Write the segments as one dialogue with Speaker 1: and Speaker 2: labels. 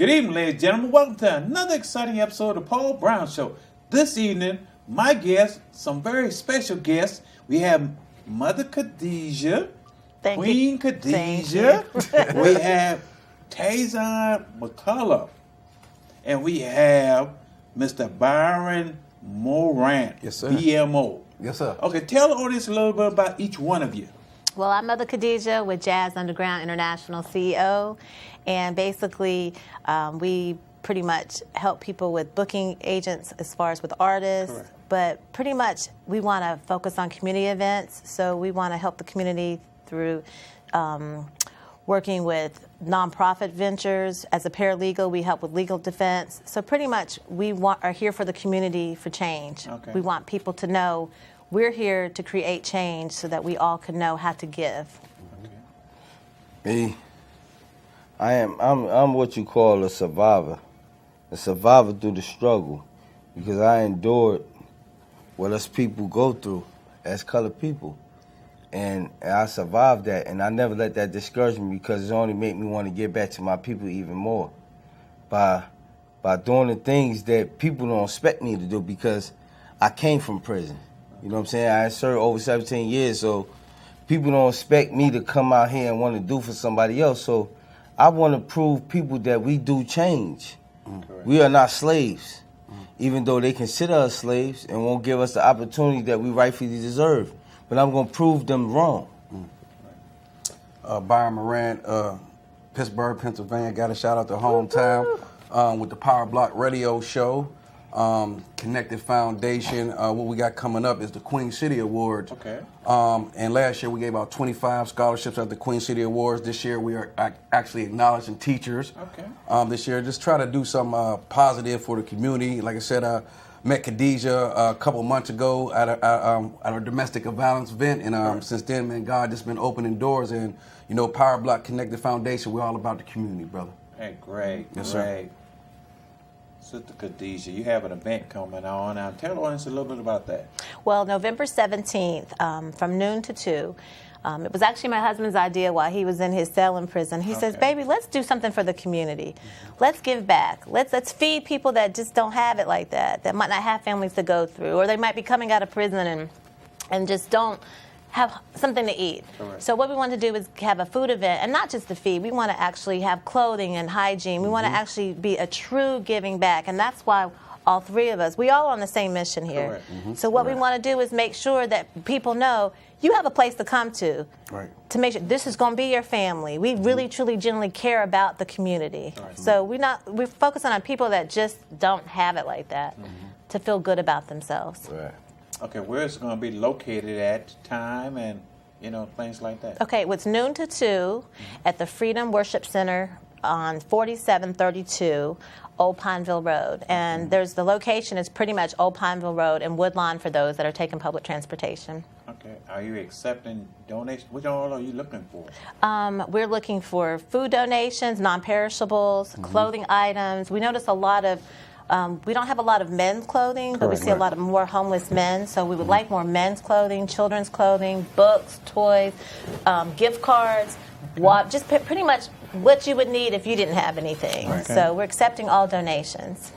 Speaker 1: Good evening, ladies and gentlemen. Welcome to another exciting episode of the Paul Brown Show. This evening, my guests, some very special guests. We have Mother Khadija, Queen Khadija. We have Taison McCollum. And we have Mr. Byron Morant,
Speaker 2: yes, sir.
Speaker 1: BMO.
Speaker 2: Yes, sir.
Speaker 1: Okay, tell the audience a little bit about each one of you.
Speaker 3: Well, I'm Mother Khadija with Jazzundaground International CEO, and basically we pretty much help people with booking agents as far as with artists.
Speaker 1: Correct.
Speaker 3: But pretty much we want to focus on community events, so we want to help the community through working with nonprofit ventures. As a paralegal, we help with legal defense. So pretty much we are here for the community for change.
Speaker 1: Okay.
Speaker 3: We want people to know we're here to create change so that we all can know how to give.
Speaker 4: Me, I'm what you call a survivor through the struggle, because I endured what us people go through as colored people, and I survived that, and I never let that discourage me, because it only made me want to get back to my people even more by doing the things that people don't expect me to do, because I came from prison. You know what I'm saying? I served over 17 years, so people don't expect me to come out here and want to do for somebody else. So I want to prove people that we do change. We are not slaves, even though they consider us slaves and won't give us the opportunity that we rightfully deserve. But I'm going to prove them wrong.
Speaker 2: Byron Morant, Pittsburgh, Pennsylvania. Got a shout out to hometown with the Power Block Radio Show. Connected Foundation. What we got coming up is the Queen City Awards.
Speaker 1: Okay.
Speaker 2: And last year we gave out 25 scholarships at the Queen City Awards. This year we are actually acknowledging teachers.
Speaker 1: Okay.
Speaker 2: This year, just try to do some positive for the community. Like I said, I met Khadija a couple months ago at a domestic violence event, and since then, man, God just been opening doors. And you know, Power Block Connected Foundation, we're all about the community, brother.
Speaker 1: Hey, great.
Speaker 2: Yes,
Speaker 1: great. Sister Khadija, you have an event coming on. Now, tell the audience a little bit about that.
Speaker 3: Well, November 17th, from noon to 2. It was actually my husband's idea while he was in his cell in prison. He says, baby, let's do something for the community. Let's give back. Let's feed people that just don't have it like that might not have families to go through, or they might be coming out of prison and just don't have something to eat.
Speaker 1: Correct.
Speaker 3: So what we want to do is have a food event, and not just to feed. We want to actually have clothing and hygiene. We want to actually be a true giving back, and that's why all three of us, we all on the same mission here.
Speaker 1: Correct.
Speaker 3: So what we want to do is make sure that people know you have a place to come to make sure this is going to be your family. We really, truly, genuinely care about the community. So we're focusing on people that just don't have it like that to feel good about themselves.
Speaker 4: Right.
Speaker 1: Okay, where is it going to be located at, time, and, things like that?
Speaker 3: Okay, it's noon to 2 at the Freedom Worship Center on 4732 Old Pineville Road. And the location is pretty much Old Pineville Road and Woodlawn for those that are taking public transportation.
Speaker 1: Okay. Are you accepting donations? What all are you looking for?
Speaker 3: We're looking for food donations, non-perishables, clothing items. We notice a lot of we don't have a lot of men's clothing, but we see a lot of more homeless men. So we would like more men's clothing, children's clothing, books, toys, gift cards, just pretty much what you would need if you didn't have anything.
Speaker 1: Okay.
Speaker 3: So we're accepting all donations.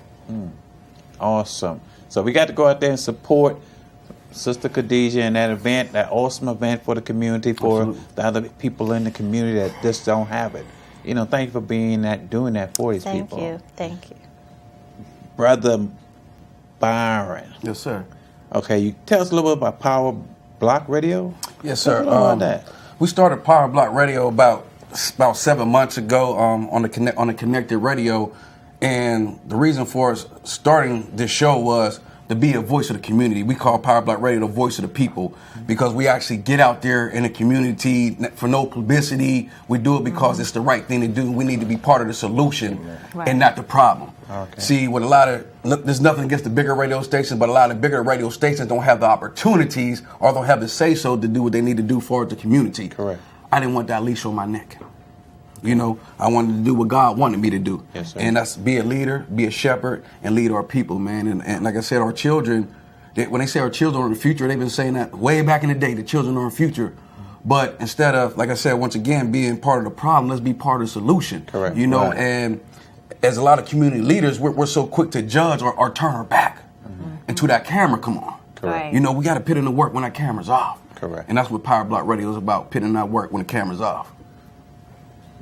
Speaker 1: Awesome. So we got to go out there and support Sister Khadija in that event, that awesome event for the community, for the other people in the community that just don't have it. Thank you for doing that for these people.
Speaker 3: Thank you.
Speaker 1: Brother Byron.
Speaker 2: Yes, sir.
Speaker 1: Okay, you tell us a little bit about Power Block Radio?
Speaker 2: Yes, sir.
Speaker 1: About that.
Speaker 2: We started Power Block Radio about 7 months ago on the Connected Radio, and the reason for us starting this show was to be a voice of the community. We call Power Block Radio the voice of the people, because we actually get out there in the community for no publicity. We do it because it's the right thing to do. We need to be part of the solution and not the problem.
Speaker 1: Okay.
Speaker 2: See, with there's nothing against the bigger radio stations, but a lot of bigger radio stations don't have the opportunities or don't have the say-so to do what they need to do for the community.
Speaker 1: Correct.
Speaker 2: I didn't want that leash on my neck. I wanted to do what God wanted me to do.
Speaker 1: Yes, sir.
Speaker 2: And that's be a leader, be a shepherd, and lead our people, man. And like I said, our children, when they say our children are the future, they've been saying that way back in the day, the children are the future. But instead of, like I said, once again, being part of the problem, let's be part of the solution.
Speaker 1: Correct.
Speaker 2: And as a lot of community leaders, we're so quick to judge or turn our back until that camera come on.
Speaker 3: Right.
Speaker 2: You know, we got to put in the work when that camera's off.
Speaker 1: Correct.
Speaker 2: And that's what Power Block Radio is about, putting in that work when the camera's off.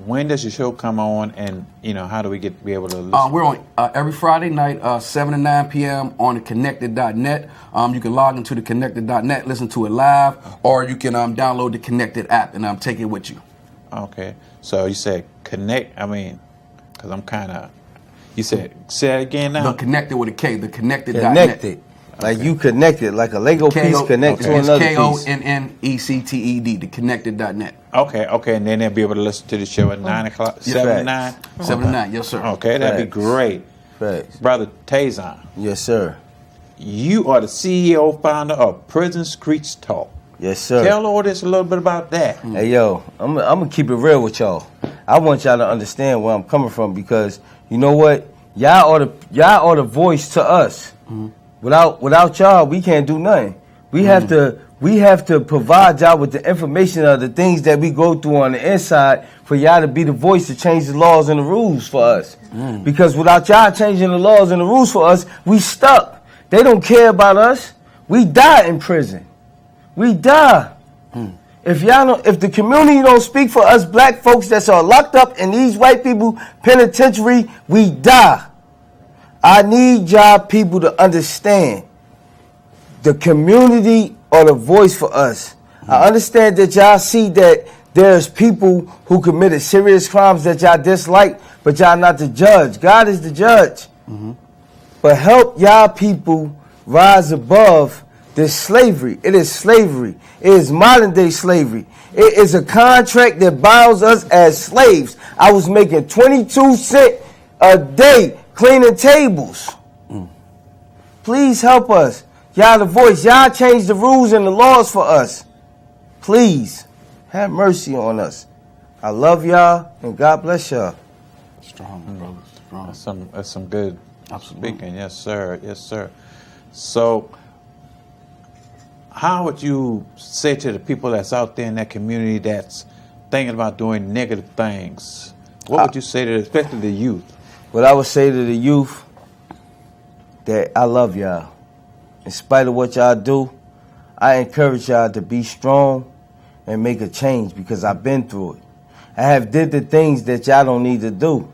Speaker 1: When does your show come on, and how do we be able to listen?
Speaker 2: We're on every Friday night, 7 to 9 p.m. on the Connected.net. You can log into the Connected.net, listen to it live, or you can download the Connected app and take it with you.
Speaker 1: Okay. So you said connect. I mean, because I'm kind of. You said say it again now.
Speaker 2: The Connected with a K. The Connected.net.
Speaker 4: Connected. Like you connected, like a Lego piece connected to another piece.
Speaker 2: KONNECTED, the Connected.net.
Speaker 1: Okay, and then they'll be able to listen to the show at 9 o'clock, 7 to 9?
Speaker 2: 7 to 9, yes, sir.
Speaker 1: Okay, that'd be great.
Speaker 4: Facts.
Speaker 1: Brother Taison.
Speaker 4: Yes, sir.
Speaker 1: You are the CEO, founder of Prison Streetz Talk.
Speaker 4: Yes, sir.
Speaker 1: Tell the audience a little bit about that.
Speaker 4: Hey, yo, I'm going to keep it real with y'all. I want y'all to understand where I'm coming from because, you know what? Y'all are the voice to us. Mm-hmm. Without y'all, we can't do nothing. We have to provide y'all with the information of the things that we go through on the inside for y'all to be the voice to change the laws and the rules for us. Because without y'all changing the laws and the rules for us, we stuck. They don't care about us. We die in prison. We die. If the community don't speak for us black folks that are locked up in these white people penitentiary, we die. I need y'all people to understand the community or the voice for us. I understand that y'all see that there's people who committed serious crimes that y'all dislike, but y'all not the judge. God is the judge. But help y'all people rise above this slavery. It is slavery. It is modern day slavery. It is a contract that binds us as slaves. I was making 22 cents a day cleaning tables. Please help us. Y'all the voice. Y'all change the rules and the laws for us. Please have mercy on us. I love y'all and God bless y'all.
Speaker 2: Strong, brother. Strong.
Speaker 1: That's some good speaking. Yes, sir. Yes, sir. So how would you say to the people that's out there in that community that's thinking about doing negative things? What would you say to, especially the youth?
Speaker 4: What I would say to the youth, that I love y'all. In spite of what y'all do, I encourage y'all to be strong and make a change because I've been through it. I have did the things that y'all don't need to do.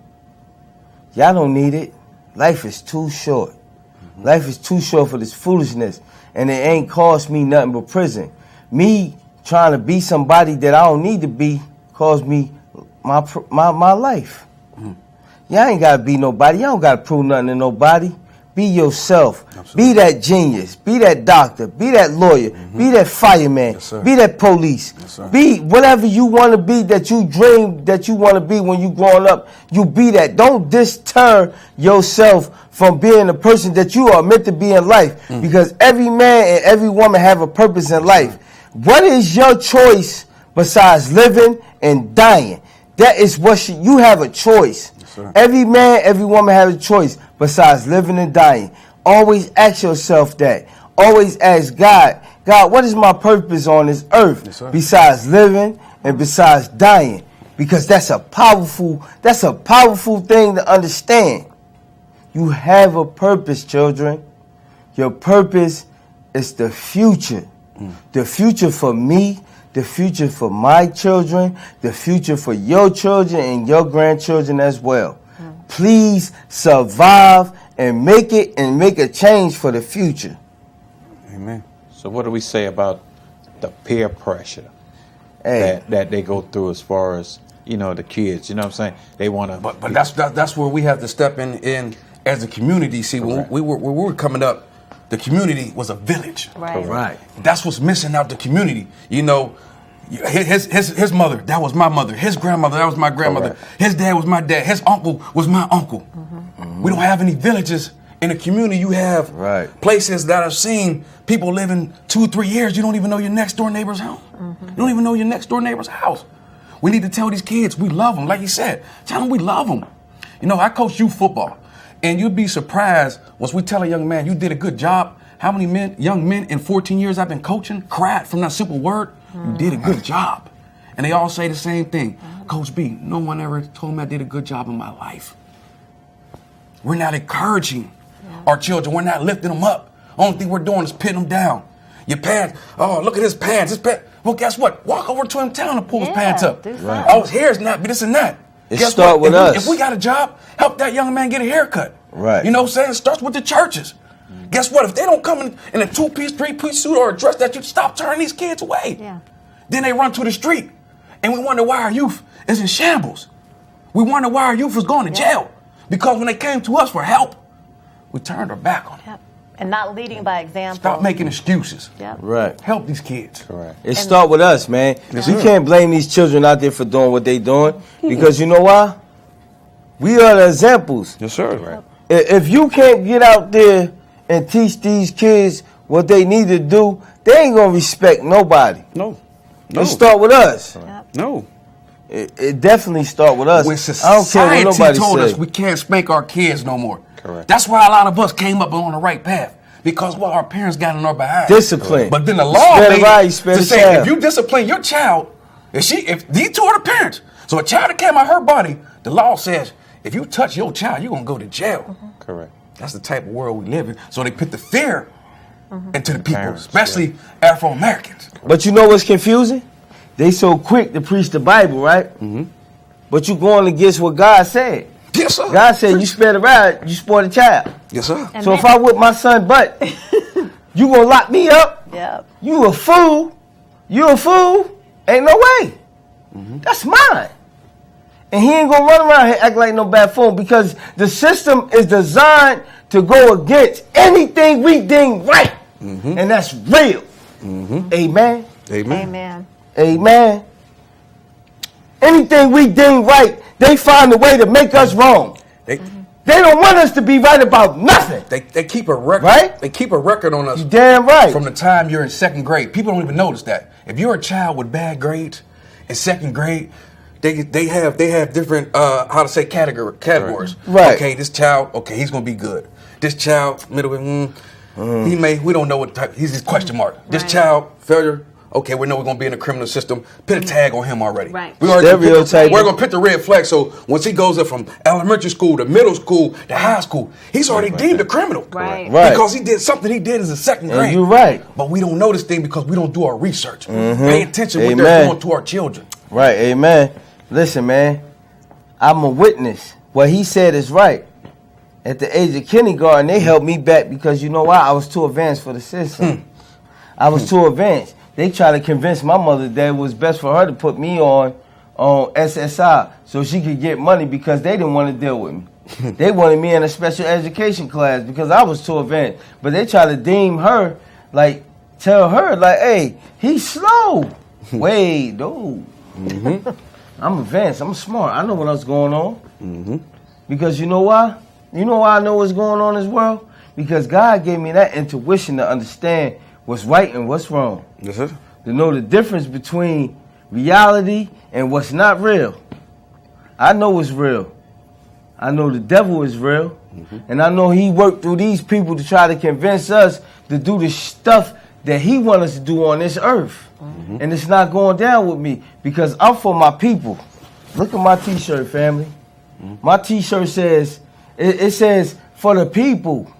Speaker 4: Y'all don't need it. Life is too short. Life is too short for this foolishness, and it ain't cost me nothing but prison. Me trying to be somebody that I don't need to be cost me my life. Y'all ain't got to be nobody. Y'all don't got to prove nothing to nobody. Be yourself. Absolutely. Be that genius. Be that doctor. Be that lawyer. Be that fireman.
Speaker 2: Yes, sir.
Speaker 4: Be that police.
Speaker 2: Yes,
Speaker 4: be whatever you want to be that you dream that you want to be when you growing up. You be that. Don't deter yourself from being the person that you are meant to be in life. Because every man and every woman have a purpose in life. What is your choice besides living and dying? That is what you have a choice. Every man, every woman has a choice besides living and dying. Always ask yourself that. Always ask God, what is my purpose on this earth besides living and besides dying? Because that's a powerful thing to understand. You have a purpose, children. Your purpose is the future. The future for me, the future for my children, the future for your children and your grandchildren as well. Please survive and make it and make a change for the future.
Speaker 2: Amen.
Speaker 1: So what do we say about the peer pressure that they go through as far as, the kids? You know what I'm saying? They want to...
Speaker 2: But that's where we have to step in as a community. See, when we were coming up, the community was a village.
Speaker 3: Right.
Speaker 2: That's what's missing out the community. His mother, that was my mother. His grandmother, that was my grandmother. His dad was my dad. His uncle was my uncle. We don't have any villages in the community. You have places that I've seen people living 2-3 years. You don't even know your next door neighbor's home. You don't even know your next door neighbor's house. We need to tell these kids we love them. Like you said, tell them we love them. I coach youth football. And you'd be surprised once we tell a young man, you did a good job. How many young men in 14 years I've been coaching cried from that simple word? You did a good job. And they all say the same thing. Coach B, no one ever told me I did a good job in my life. We're not encouraging our children. We're not lifting them up. Only thing we're doing is pinning them down. Your pants, oh, look at his pants. His pants. Well, guess what? Walk over to him, tell him to pull his pants up.
Speaker 3: Right.
Speaker 2: Oh, his hair's not this and that.
Speaker 4: It starts with us.
Speaker 2: If we got a job, help that young man get a haircut.
Speaker 4: Right.
Speaker 2: You know what I'm saying? It starts with the churches. Guess what? If they don't come in a 2-piece, 3-piece suit or a dress that you stop turning these kids away.
Speaker 3: Yeah.
Speaker 2: Then they run to the street. And we wonder why our youth is in shambles. We wonder why our youth is going to jail. Because when they came to us for help, we turned our back on them.
Speaker 3: Yep. And not leading by example.
Speaker 2: Stop making excuses.
Speaker 3: Yep.
Speaker 4: Right.
Speaker 2: Help these kids.
Speaker 4: Correct. It starts with us, man. We can't blame these children out there for doing what they doing. Because you know why? We are the examples.
Speaker 2: Yes, sir. Right.
Speaker 4: If you can't get out there and teach these kids what they need to do, they ain't going to respect nobody.
Speaker 2: No.
Speaker 4: It start with us.
Speaker 3: Yep.
Speaker 2: No.
Speaker 4: It definitely start with us.
Speaker 2: When
Speaker 4: I don't care what nobody
Speaker 2: told us
Speaker 4: say.
Speaker 2: we can't spank our kids no more.
Speaker 5: Correct.
Speaker 2: That's why a lot of us came up on the right path. Because what our parents got in our behind.
Speaker 4: Discipline.
Speaker 2: But then the law made
Speaker 4: right,
Speaker 2: to say if you discipline your child, if these two are the parents, so a child that came out her body, the law says if you touch your child, you're gonna go to jail.
Speaker 5: Correct.
Speaker 2: That's the type of world we live in. So they put the fear into the people, especially Afro Americans.
Speaker 4: But you know what's confusing? They so quick to preach the Bible, right? Mm-hmm. But you going against what God said.
Speaker 2: Yes, sir.
Speaker 4: God said you spare the rod, you spoil the child.
Speaker 2: Yes, sir.
Speaker 4: So if I whip my son butt, you gonna lock me up?
Speaker 3: Yep.
Speaker 4: You a fool. You a fool. Ain't no way. Mm-hmm. That's mine. And he ain't gonna run around here act like no bad fool because the system is designed to go against anything we deem right. Mm-hmm. And that's real. Mm-hmm. Amen.
Speaker 2: Amen.
Speaker 3: Amen.
Speaker 4: Amen. Anything we deem right, they find a way to make us wrong. They don't want us to be right about nothing.
Speaker 2: They keep a record.
Speaker 4: Right?
Speaker 2: They keep a record on us.
Speaker 4: You damn right.
Speaker 2: From the time you're in second grade. People don't even notice that. If you're a child with bad grades in second grade, they have different categories.
Speaker 4: Right.
Speaker 2: Okay, this child, he's gonna be good. This child, middle, we don't know what type. He's his question mark. This child, failure. Okay, we know we're gonna be in the criminal system. Put a tag on him already.
Speaker 3: Right.
Speaker 2: We're gonna put the red flag. So once he goes up from elementary school to middle school to high school, he's already deemed a criminal.
Speaker 3: Right.
Speaker 2: Because he did something he did as a second grade.
Speaker 4: You're right.
Speaker 2: But we don't know this thing because we don't do our research.
Speaker 4: Mm-hmm.
Speaker 2: Pay attention to what they're doing to our children.
Speaker 4: Right. Amen. Listen, man. I'm a witness. What he said is right. At the age of kindergarten, they held me back because you know why? I was too advanced for the system. I was too advanced. They tried to convince my mother that it was best for her to put me on SSI so she could get money because they didn't want to deal with me. They wanted me in a special education class because I was too advanced. But they tried to deem her, tell her, hey, he's slow. Wait, dude. Mm-hmm. I'm advanced. I'm smart. I know what else going on. Mm-hmm. Because you know why? You know why I know what's going on in this world? Because God gave me that intuition to understand what's right and what's wrong.
Speaker 2: Yes, sir.
Speaker 4: To know the difference between reality and what's not real. I know what's real. I know the devil is real. Mm-hmm. And I know he worked through these people to try to convince us to do the stuff that he wants us to do on this earth. Mm-hmm. And it's not going down with me because I'm for my people. Look at my t-shirt, family. Mm-hmm. My t-shirt says, it says, for the people.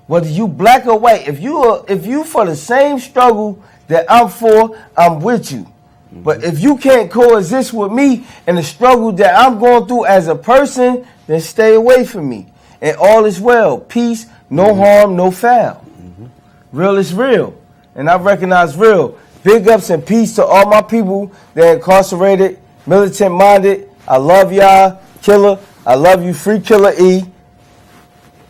Speaker 4: Whether you black or white, if you for the same struggle that I'm for, I'm with you. Mm-hmm. But if you can't coexist with me in the struggle that I'm going through as a person, then stay away from me. And all is well. Peace, no harm, no foul. Mm-hmm. Real is real. And I recognize real. Big ups and peace to all my people that are incarcerated, militant-minded. I love y'all. Killer, I love you. Free Killer E.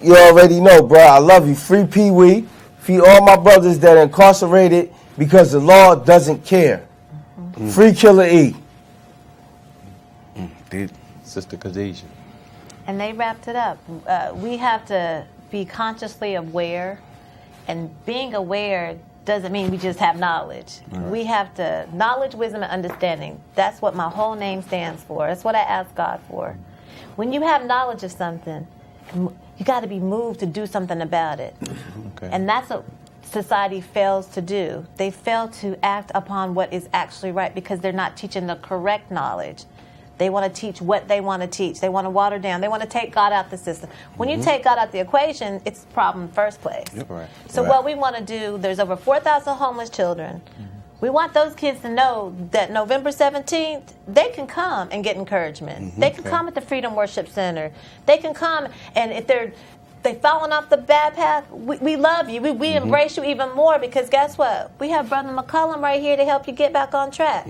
Speaker 4: You already know, bro. I love you. Free Pee Wee. Free all my brothers that are incarcerated because the law doesn't care. Mm-hmm. Free Killer E.
Speaker 5: Sister Khadija.
Speaker 3: And they wrapped it up. We have to be consciously aware, and being aware doesn't mean we just have knowledge. Right. We have to, knowledge, wisdom, and understanding. That's what my whole name stands for. That's what I ask God for. When you have knowledge of something, you got to be moved to do something about it. Okay. And that's what society fails to do. They fail to act upon what is actually right because they're not teaching the correct knowledge. They want to teach what they want to teach. They want to water down. They want to take God out the system. When you take God out the equation, it's a problem in the first place.
Speaker 1: Yep. Right.
Speaker 3: So what we want to do, there's over 4,000 homeless children. We want those kids to know that November 17th, they can come and get encouragement. They can come at the Freedom Worship Center. They can come, and if they've fallen off the bad path, we love you. We embrace you even more, because guess what? We have Brother McCollum right here to help you get back on track.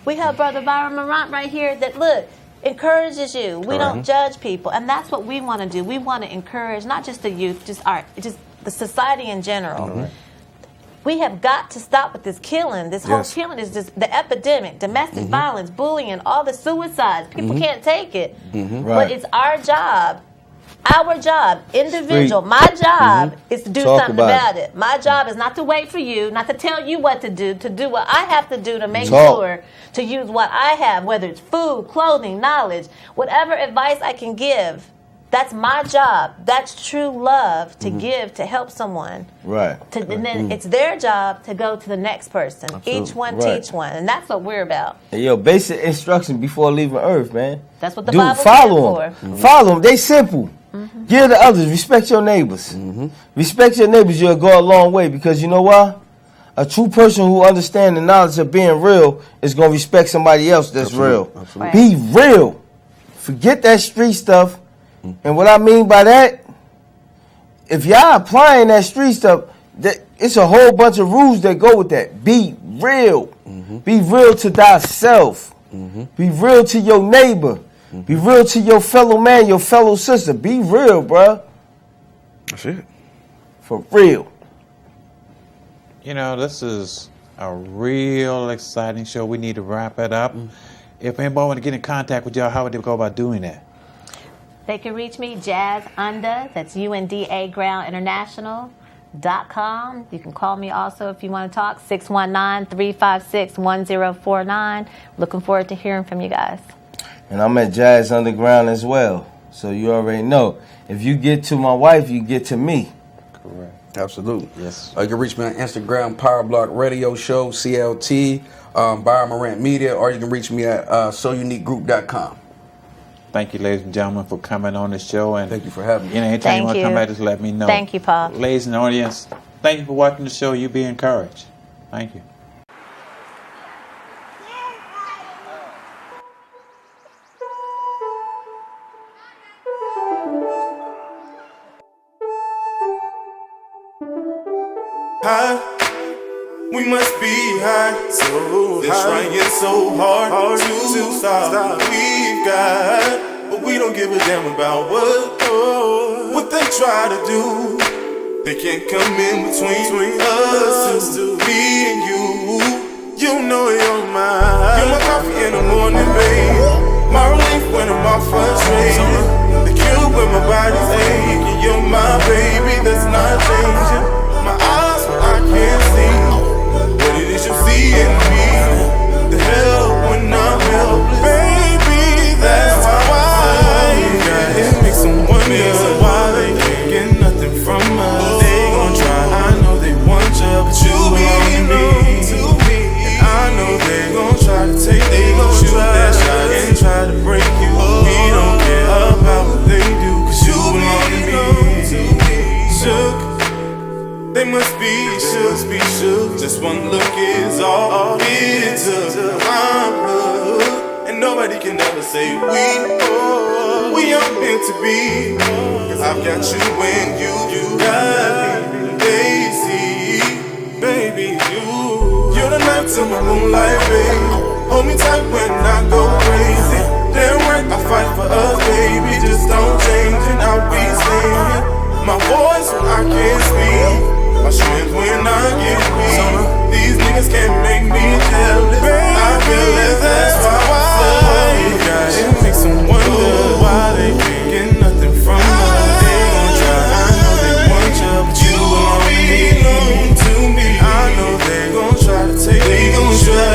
Speaker 3: We have Brother Byron right here that, look, encourages you. We don't judge people, and that's what we want to do. We want to encourage not just the youth, just the society in general. We have got to stop with this killing. This whole killing is just the epidemic, domestic violence, bullying, all the suicides. People can't take it. But it's our job, individual. My job is to do something about it. My job is not to wait for you, not to tell you what to do what I have to do to make sure to use what I have, whether it's food, clothing, knowledge, whatever advice I can give. That's my job. That's true love to give, to help someone.
Speaker 4: Right.
Speaker 3: And then it's their job to go to the next person. Absolutely. Each one teach one. And that's what we're about.
Speaker 4: Hey, yo, basic instruction before leaving Earth, man.
Speaker 3: That's what the Bible
Speaker 4: follow
Speaker 3: stands for.
Speaker 4: Follow them. They simple. Give to others. Respect your neighbors. Respect your neighbors. You'll go a long way, because you know why? A true person who understands the knowledge of being real is going to respect somebody else that's real.
Speaker 2: Absolutely.
Speaker 4: Be real. Forget that street stuff. And what I mean by that, if y'all applying that street stuff, it's a whole bunch of rules that go with that. Be real. Be real to thyself. Be real to your neighbor. Be real to your fellow man, your fellow sister. Be real, bruh.
Speaker 2: That's it.
Speaker 4: For real.
Speaker 1: You know, this is a real exciting show. We need to wrap it up. If anybody want to get in contact with y'all, how would they go about doing that?
Speaker 3: They can reach me, Jazzunda, that's UNDA Ground International.com. You can call me also if you want to talk, 619-356-1049. Looking forward to hearing from you guys.
Speaker 4: And I'm at Jazzundaground as well. So you already know. If you get to my wife, you get to me.
Speaker 2: Correct. Absolutely.
Speaker 1: Yes.
Speaker 2: You can reach me on Instagram, Power Block Radio Show, CLT, Byron Morant Media, or you can reach me at souniquegroup.com.
Speaker 1: Thank you, ladies and gentlemen, for coming on the show. And
Speaker 2: thank you for having me.
Speaker 1: Anytime you want to come back, just let me know.
Speaker 3: Thank you, Paul.
Speaker 1: Ladies in the audience, thank you for watching the show. You be encouraged. Thank you.
Speaker 5: High, we must be high, so they're trying so hard to stop what we've got, but we don't give a damn about what they try to do. They can't come in between us two, me and you. You know you're mine. You're my coffee in the morning, babe. My relief when I'm off frustrated. The cure when my body's aching. You're my baby, that's not changing. My eyes when I can't see what it is you see in me. The hell when I'm helpless, baby, that's why it makes them wonder why they can't get nothing from us. They gon' try, I know they want you, but you belong to me. And I know they gon' try to take, they gon' shoot that shot and try to break you. We don't care about what they do, cause you belong to me. Shook, they must be shook. Just one look is all it took. I'm hooked, and nobody can ever say we aren't meant to be. Cause I've got you when you got me. They see, baby, you're the night to my moonlight, baby. Hold me tight when I go crazy. Damn right, I fight for us, baby. Just don't change and I'll be staying. My voice when I can't speak. My strength when I get weak. These niggas can't make me jealous. I feel it, that's why it makes them wonder why they can't get nothing from us. They gon' try, I know they want you, but you belong to me. I know they gon' try to take, they gon' try.